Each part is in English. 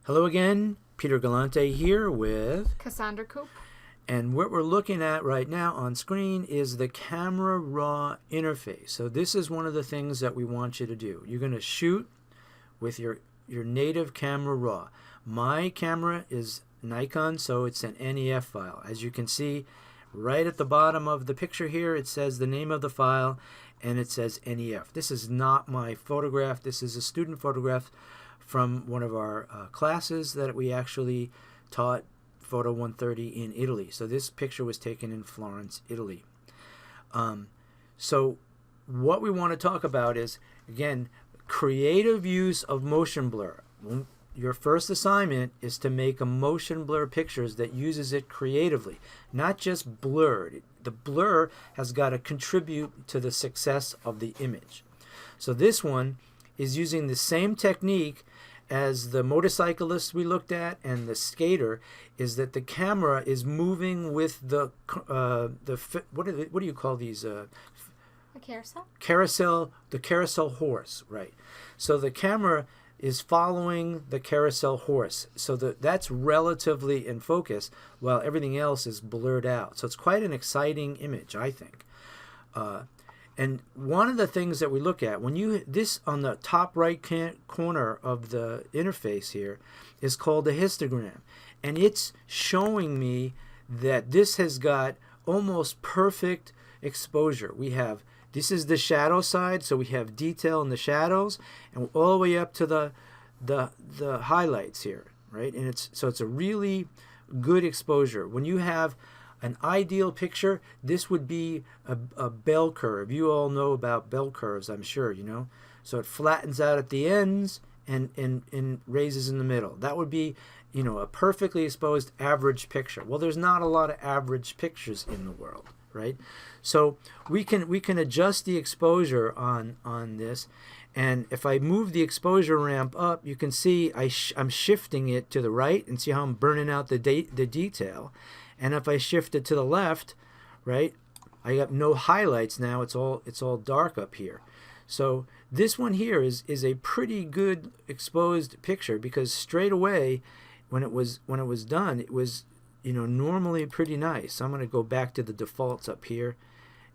Hello again, Peter Galante here with Cassandra Coop. and what we're looking at right now on screen is the camera raw interface. So this is one of the things that we want you to do. You're going to shoot with your native camera raw. My camera is Nikon, so it's an NEF file. As you can see right at the bottom of the picture here, it says the name of the file and it says NEF. This is not my photograph. This is a student photograph from one of our classes that we actually taught Photo 130 in Italy. So this picture was taken in Florence, Italy. So what we want to talk about is, again, creative use of motion blur. Your first assignment is to make a motion blur pictures that uses it creatively, not just blurred. The blur has got to contribute to the success of the image. So this one is using the same technique as the motorcyclist we looked at and the skater, is that the camera is moving with the what do you call these? A carousel? The carousel horse, right? So the camera is following the carousel horse, so that's relatively in focus while everything else is blurred out. So it's quite an exciting image, I think. And one of the things that we look at, this on the top right corner of the interface here is called a histogram. And it's showing me that this has got almost perfect exposure. This is the shadow side, so we have detail in the shadows, and all the way up to the highlights here, right? And it's a really good exposure. When you have an ideal picture, this would be a bell curve. You all know about bell curves, I'm sure, you know. So it flattens out at the ends and raises in the middle. That would be, you know, a perfectly exposed average picture. Well, there's not a lot of average pictures in the world, right? So we can adjust the exposure on this. And if I move the exposure ramp up, you can see I'm shifting it to the right, and see how I'm burning out the detail. And if I shift it to the left, right, I got no highlights now. It's all dark up here. So this one here is a pretty good exposed picture, because straight away when it was done, it was, you know, normally pretty nice. So I'm going to go back to the defaults up here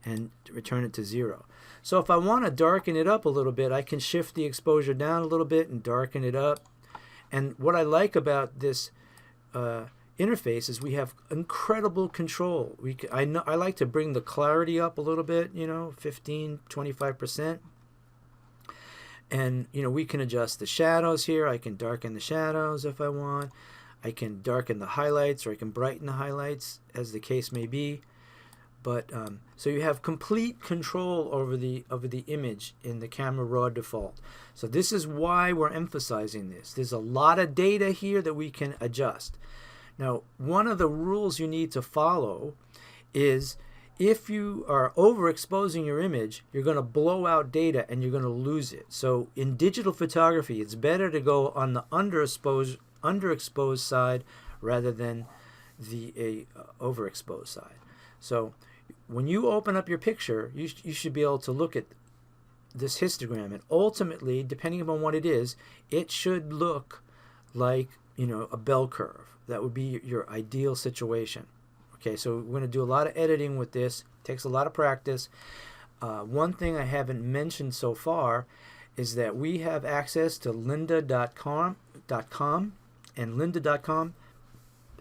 and return it to 0. So if I want to darken it up a little bit, I can shift the exposure down a little bit and darken it up. And what I like about this interface is we have incredible control. I like to bring the clarity up a little bit, you know, 15-25%. And, you know, we can adjust the shadows here. I can darken the shadows if I want. I can darken the highlights, or I can brighten the highlights, as the case may be. But so you have complete control over the image in the camera raw default. So this is why we're emphasizing this. There's a lot of data here that we can adjust. Now, one of the rules you need to follow is, if you are overexposing your image, you're going to blow out data and you're going to lose it. So in digital photography, it's better to go on the underexposed side rather than the overexposed side. So when you open up your picture, you should be able to look at this histogram, and ultimately, depending upon what it is, it should look like, you know, a bell curve. That would be your ideal situation. Okay, so we're going to do a lot of editing with this. It takes a lot of practice. One thing I haven't mentioned so far is that we have access to lynda.com, and lynda.com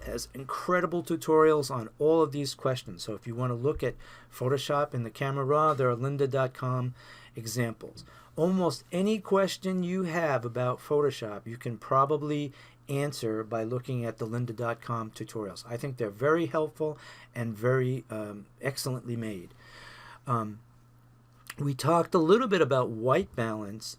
has incredible tutorials on all of these questions. So if you want to look at Photoshop in the camera raw, there are lynda.com examples. Almost any question you have about Photoshop, you can probably answer by looking at the lynda.com tutorials. I think they're very helpful and very excellently made. We talked a little bit about white balance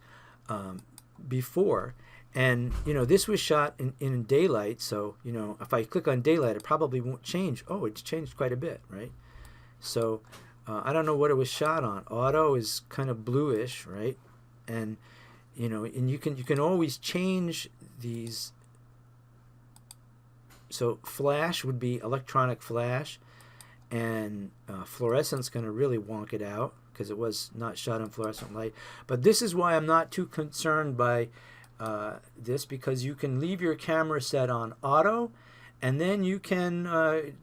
before, and, you know, this was shot in daylight, so, you know, if I click on daylight, it probably won't change. Oh, it's changed quite a bit, right? So I don't know what it was shot on. Auto is kind of bluish, right? And, you know, and you can always change these. So flash would be electronic flash, and fluorescent's going to really wonk it out because it was not shot in fluorescent light. But this is why I'm not too concerned by this because you can leave your camera set on auto, and then you can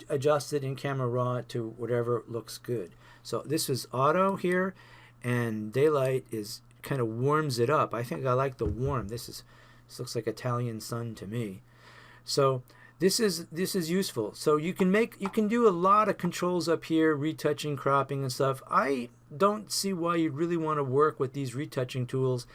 adjust it in Camera Raw to whatever looks good. So this is auto here, and daylight is kind of warms it up. I think I like the warm. This looks like Italian sun to me. So this is useful. So you can do a lot of controls up here, retouching, cropping, and stuff. I don't see why you'd really want to work with these retouching tools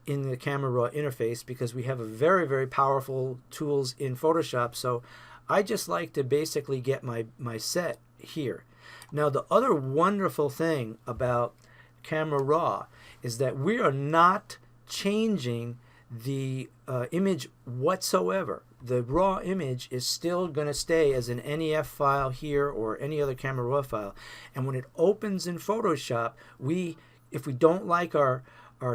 in the Camera Raw interface, because we have a very, very powerful tools in Photoshop. So I just like to basically get my set here. Now the other wonderful thing about Camera Raw is that we are not changing the image whatsoever. The raw image is still going to stay as an NEF file here or any other Camera Raw file. And when it opens in Photoshop, if we don't like our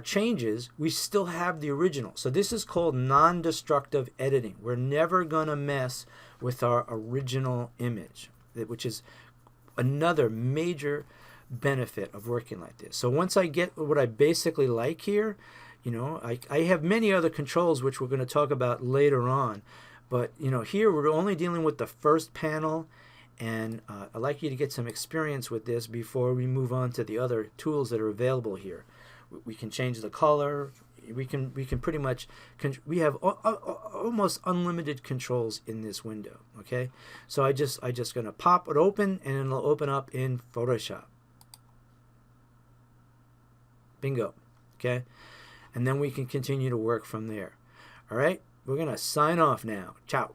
changes, we still have the original. So this is called non-destructive editing. We're never going to mess with our original image, which is another major benefit of working like this. So once I get what I basically like here, I have many other controls which we're going to talk about later on. But here we're only dealing with the first panel, and I'd like you to get some experience with this before we move on to the other tools that are available here. We can change the color. We can pretty much, we have almost unlimited controls in this window. Okay, so I just going to pop it open, and it'll open up in Photoshop. Bingo. Okay, and then we can continue to work from there. All right, we're going to sign off now. Ciao.